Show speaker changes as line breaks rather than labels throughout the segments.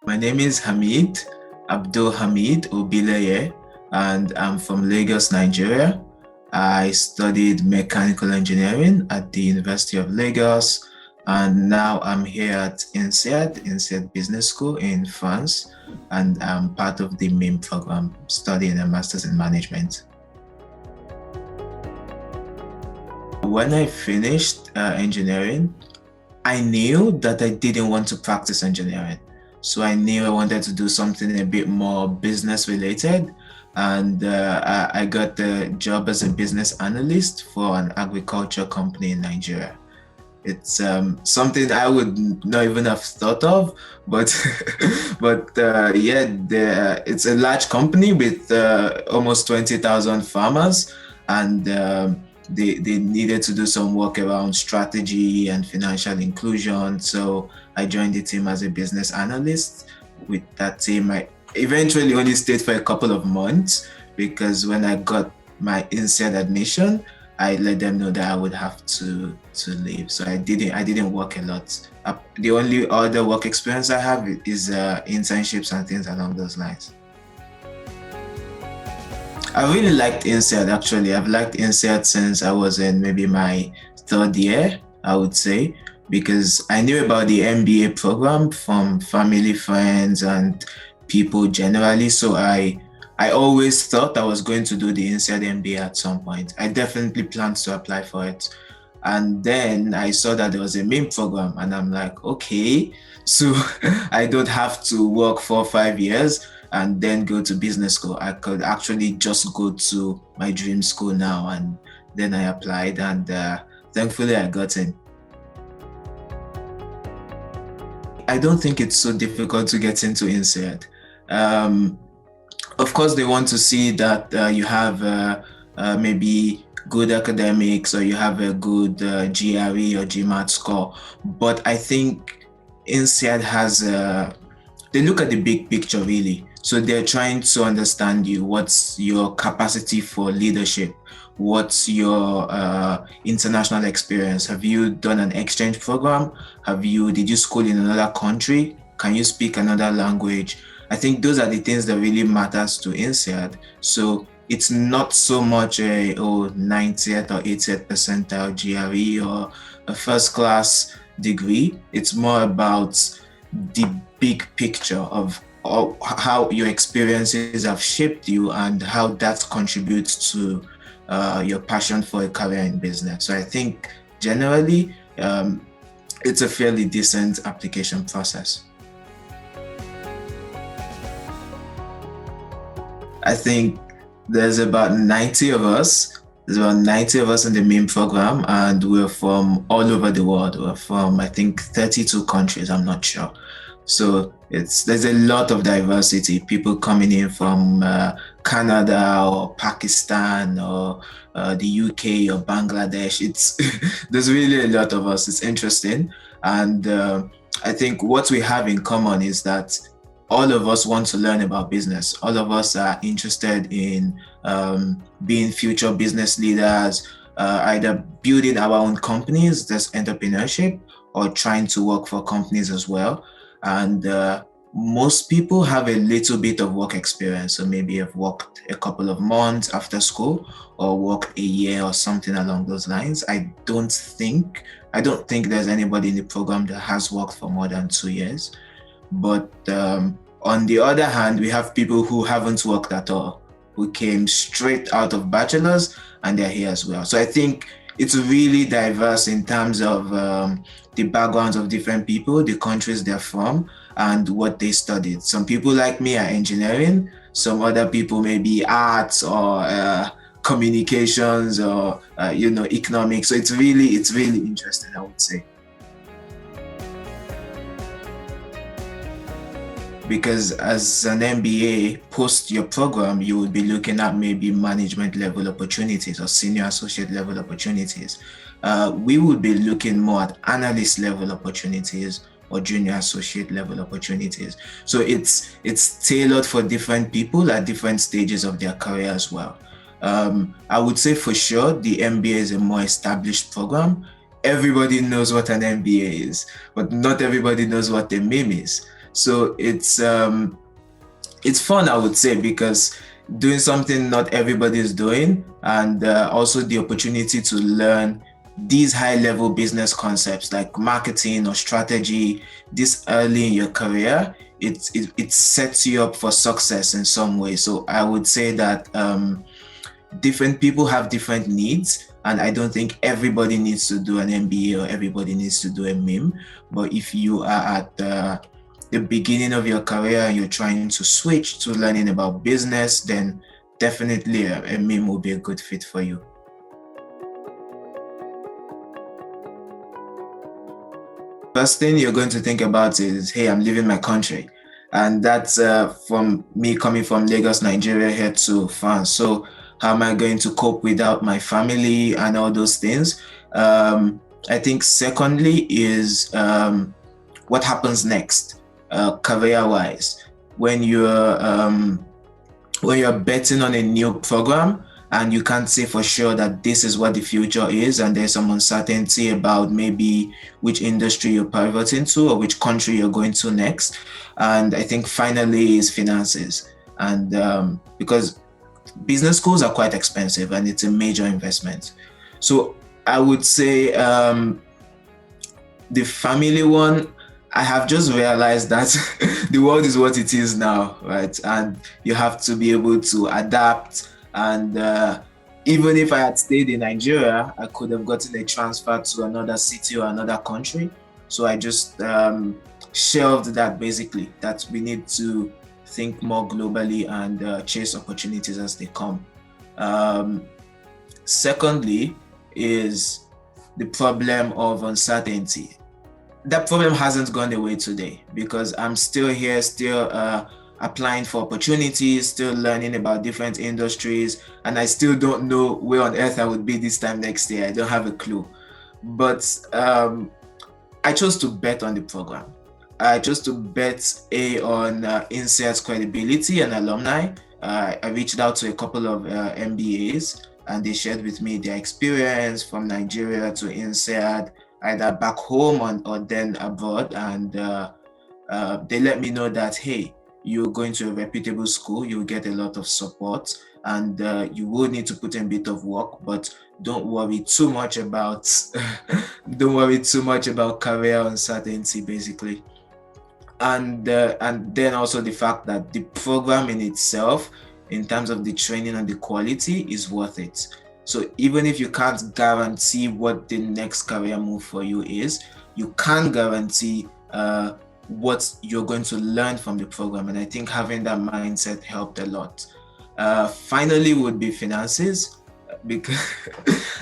My name is Abdulhameed Obileye, and I'm from Lagos, Nigeria. I studied mechanical engineering at the University of Lagos, and now I'm here at INSEAD Business School in France, and I'm part of the MIM program, studying a master's in management. When I finished engineering, I knew that I didn't want to practice engineering. So I knew I wanted to do something a bit more business related. And I got a job as a business analyst for an agriculture company in Nigeria. It's something I would not even have thought of, but it's a large company with almost 20,000 farmers, and they needed to do some work around strategy and financial inclusion. So I joined the team as a business analyst. With that team, I eventually only stayed for a couple of months because when I got my INSEAD admission, I let them know that I would have to leave. So I didn't work a lot. The only other work experience I have is internships and things along those lines. I really liked INSEAD actually. I've liked INSEAD since I was in maybe my third year, I would say, because I knew about the MBA program from family, friends, and people generally. So I always thought I was going to do the INSEAD MBA at some point. I definitely planned to apply for it. And then I saw that there was a MIM program, and I'm like, okay, so I don't have to work 4 or 5 years and then go to business school. I could actually just go to my dream school now. And then I applied, and thankfully I got in. I don't think it's so difficult to get into INSEAD. Of course, they want to see that you have maybe good academics, or you have a good GRE or GMAT score. But I think INSEAD has, they look at the big picture really. So they're trying to understand you. What's your capacity for leadership? What's your international experience? Have you done an exchange program? Did you school in another country? Can you speak another language? I think those are the things that really matters to INSEAD. So it's not so much a 90th or 80th percentile GRE or a first class degree. It's more about the big picture of how your experiences have shaped you and how that contributes to your passion for a career in business. So I think generally it's a fairly decent application process. I think there's about 90 of us. There's about 90 of us in the MIM program, and we're from all over the world. We're from, I think, 32 countries, I'm not sure. So there's a lot of diversity, people coming in from Canada or Pakistan or the UK or Bangladesh. There's really a lot of us. It's interesting. And I think what we have in common is that all of us want to learn about business. All of us are interested in being future business leaders, either building our own companies, that's entrepreneurship, or trying to work for companies as well. And most people have a little bit of work experience. So maybe have worked a couple of months after school or worked a year or something along those lines. I don't think there's anybody in the program that has worked for more than 2 years. But on the other hand, we have people who haven't worked at all, who came straight out of bachelor's, and they're here as well. So I think it's really diverse in terms of the backgrounds of different people, the countries they're from, and what they studied. Some people like me are engineering. Some other people may be arts or communications or economics. So it's really interesting, I would say. Because as an MBA, post your program, you would be looking at maybe management level opportunities or senior associate level opportunities. We would be looking more at analyst level opportunities or junior associate level opportunities. So it's tailored for different people at different stages of their career as well. I would say for sure the MBA is a more established program. Everybody knows what an MBA is, but not everybody knows what the MIM is. So it's fun, I would say, because doing something not everybody is doing, and also the opportunity to learn these high-level business concepts like marketing or strategy this early in your career, it sets you up for success in some way. So I would say that different people have different needs, and I don't think everybody needs to do an MBA or everybody needs to do a MIM. But if you are at the beginning of your career and you're trying to switch to learning about business, then definitely a MIM will be a good fit for you. First thing you're going to think about is, hey, I'm leaving my country. And that's from me coming from Lagos, Nigeria here to France. So how am I going to cope without my family and all those things? I think secondly is what happens next, career-wise. When you're betting on a new program, and you can't say for sure that this is what the future is, and there's some uncertainty about maybe which industry you're pivoting to or which country you're going to next. And I think finally is finances. And because business schools are quite expensive and it's a major investment. So I would say the family one, I have just realized that the world is what it is now, right? And you have to be able to adapt. And even if I had stayed in Nigeria, I could have gotten a transfer to another city or another country. So I just shelved that, basically, that we need to think more globally and chase opportunities as they come. Secondly is the problem of uncertainty. That problem hasn't gone away today because I'm still here, still applying for opportunities, still learning about different industries, and I still don't know where on earth I would be this time next year. I don't have a clue. But I chose to bet on the program. I chose to bet on INSEAD's credibility and alumni. I reached out to a couple of MBAs, and they shared with me their experience from Nigeria to INSEAD, either back home or then abroad. And they let me know that, hey, you're going to a reputable school, you'll get a lot of support, and you will need to put in a bit of work, but don't worry too much about career uncertainty, basically. And then also the fact that the program in itself, in terms of the training and the quality, is worth it. So even if you can't guarantee what the next career move for you is, you can guarantee what you're going to learn from the program. And I think having that mindset helped a lot. Finally would be finances, because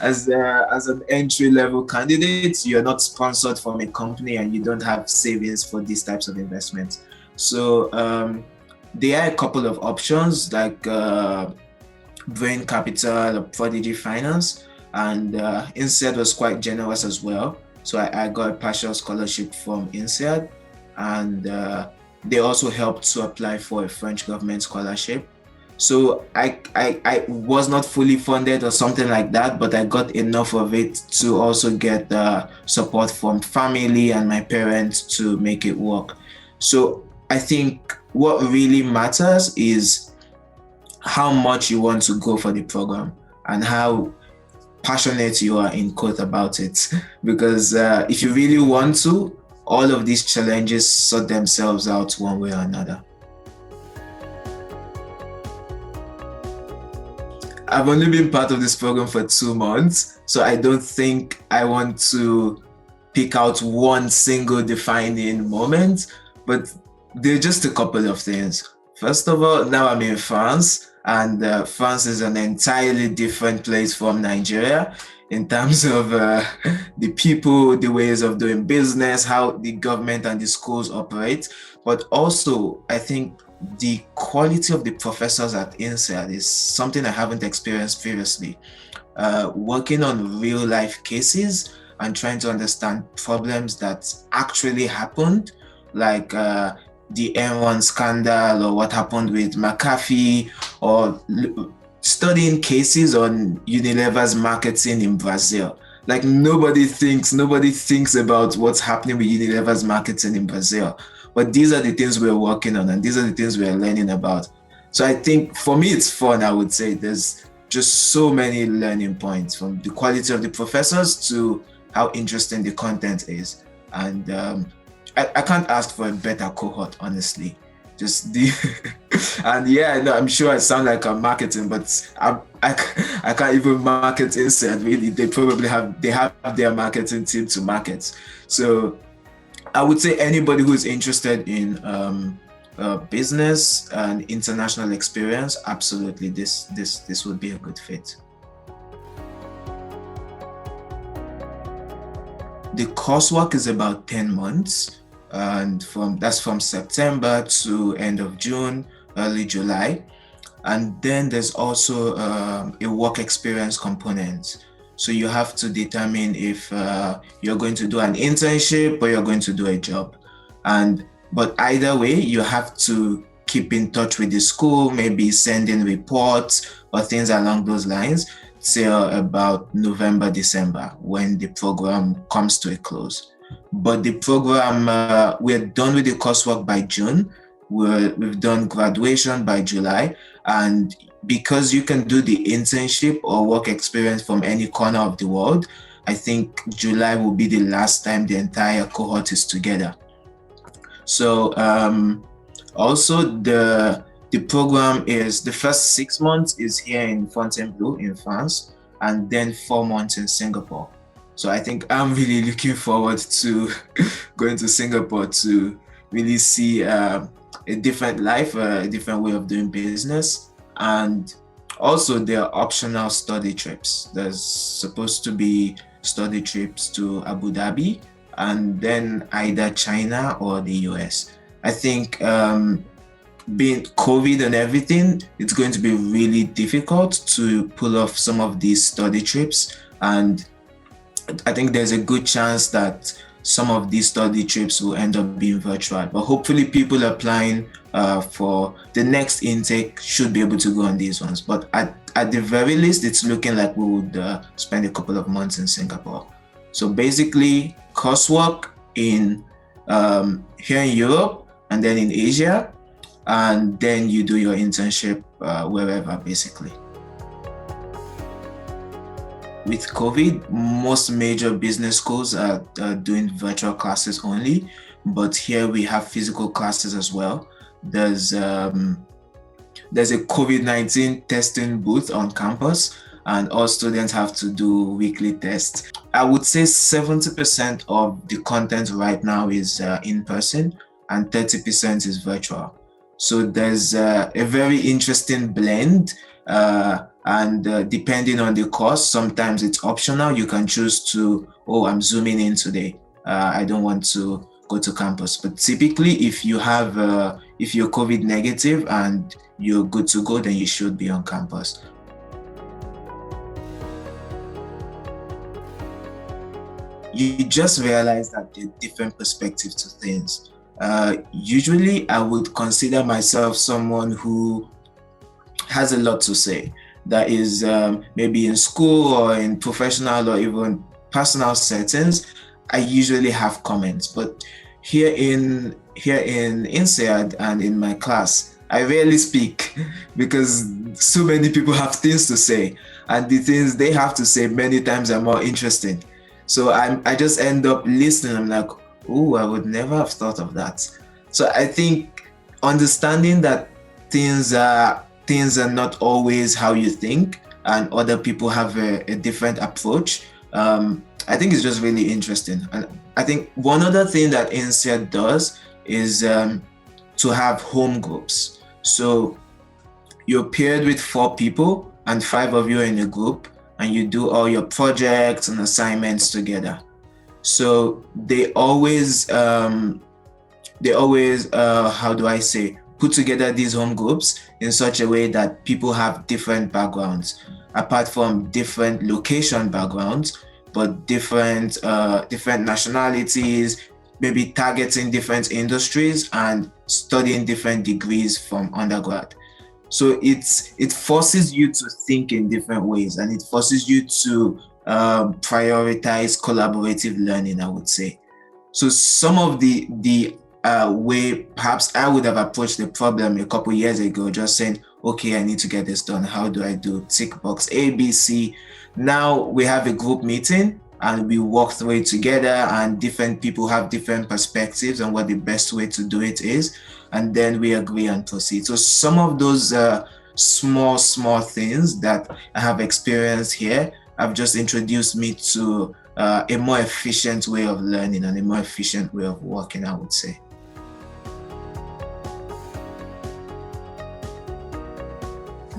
as an entry-level candidate, you're not sponsored from a company and you don't have savings for these types of investments. So there are a couple of options like Brain Capital or Prodigy Finance, and INSEAD was quite generous as well. So I got a partial scholarship from INSEAD, and they also helped to apply for a French government scholarship. So I was not fully funded or something like that, but I got enough of it to also get support from family and my parents to make it work. So I think what really matters is how much you want to go for the program and how passionate you are, in quote, about it. Because if you really want to, all of these challenges sort themselves out one way or another. I've only been part of this program for 2 months, so I don't think I want to pick out one single defining moment, but there are just a couple of things. First of all, now I'm in France, and France is an entirely different place from Nigeria in terms of the people, the ways of doing business, how the government and the schools operate. But also, I think the quality of the professors at INSEAD is something I haven't experienced previously. Working on real life cases and trying to understand problems that actually happened, like the Enron scandal or what happened with McAfee, or studying cases on Unilever's marketing in Brazil. Like nobody thinks about what's happening with Unilever's marketing in Brazil. but these are the things we're working on and these are the things we're learning about. So I think for me, it's fun. I would say there's just so many learning points, from the quality of the professors to how interesting the content is. And I can't ask for a better cohort, honestly. Just the and yeah, no, I'm sure I sound like I'm marketing, but I can't even market INSEAD, really. They have their marketing team to market. So I would say anybody who's interested in business and international experience, absolutely, this would be a good fit. The coursework is about 10 months, and that's from September to end of June, early July. And then there's also a work experience component. So you have to determine if you're going to do an internship or you're going to do a job. But either way, you have to keep in touch with the school, maybe send in reports or things along those lines till about November, December, when the program comes to a close. But the program, we're done with the coursework by June. We've done graduation by July. And because you can do the internship or work experience from any corner of the world, I think July will be the last time the entire cohort is together. So also the program is, the first 6 months is here in Fontainebleau in France, and then 4 months in Singapore. So I think I'm really looking forward to going to Singapore to really see a different life, a different way of doing business. And also there are optional study trips. There's supposed to be study trips to Abu Dhabi and then either China or the US. I think being COVID and everything, it's going to be really difficult to pull off some of these study trips. And I think there's a good chance that some of these study trips will end up being virtual. But hopefully people applying for the next intake should be able to go on these ones. But at the very least, it's looking like we would spend a couple of months in Singapore. So basically, coursework in here in Europe and then in Asia, and then you do your internship wherever, basically. With COVID, most major business schools are doing virtual classes only, but here we have physical classes as well. There's a COVID-19 testing booth on campus, and all students have to do weekly tests. I would say 70% of the content right now is in person and 30% is virtual. So there's a very interesting blend. And depending on the course, sometimes it's optional. You can choose to, I'm zooming in today. I don't want to go to campus. But typically, if you're COVID negative and you're good to go, then you should be on campus. You just realize that there are different perspectives to things. Usually, I would consider myself someone who has a lot to say. That is maybe in school or in professional or even personal settings, I usually have comments. But here in INSEAD and in my class, I rarely speak because so many people have things to say, and the things they have to say many times are more interesting. So I just end up listening. I'm like, I would never have thought of that. So I think understanding that things are not always how you think, and other people have a different approach. I think it's just really interesting. And I think one other thing that INSEAD does is to have home groups. So you're paired with 4 people and 5 of you are in a group, and you do all your projects and assignments together. So they always how do I say, put together these home groups in such a way that people have different backgrounds, apart from different location backgrounds, but different nationalities, maybe targeting different industries and studying different degrees from undergrad. So it forces you to think in different ways, and it forces you to prioritize collaborative learning, I would say. So some of the way perhaps I would have approached the problem a couple years ago, just saying, okay, I need to get this done. How do I do? Tick box A, B, C. Now we have a group meeting and we walk through it together, and different people have different perspectives on what the best way to do it is. And then we agree and proceed. So some of those small things that I have experienced here have just introduced me to a more efficient way of learning and a more efficient way of working, I would say.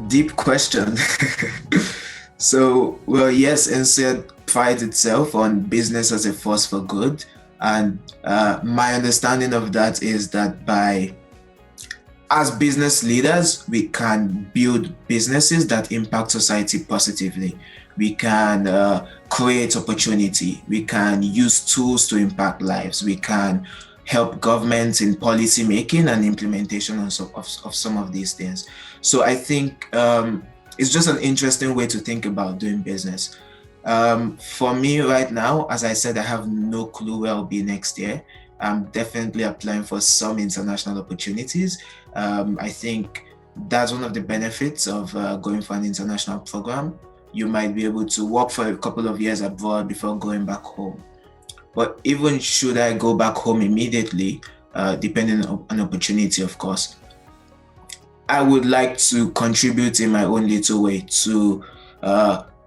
Deep question. So, well, yes, INSEAD prides itself on business as a force for good. And my understanding of that is that as business leaders, we can build businesses that impact society positively. We can create opportunity. We can use tools to impact lives. We can help governments in policy making and implementation of some of these things. So I think it's just an interesting way to think about doing business. For me right now, as I said, I have no clue where I'll be next year. I'm definitely applying for some international opportunities. I think that's one of the benefits of going for an international program. You might be able to work for a couple of years abroad before going back home. But even should I go back home immediately, depending on opportunity, of course, I would like to contribute in my own little way to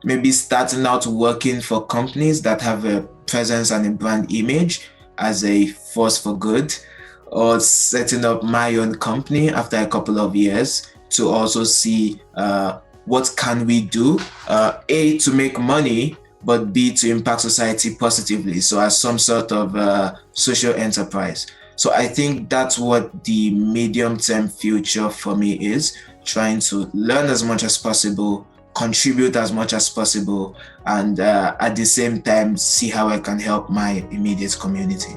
maybe starting out working for companies that have a presence and a brand image as a force for good, or setting up my own company after a couple of years to also see what can we do, A, to make money, but B, to impact society positively. So as some sort of social enterprise. So I think that's what the medium-term future for me is, trying to learn as much as possible, contribute as much as possible, and at the same time, see how I can help my immediate community.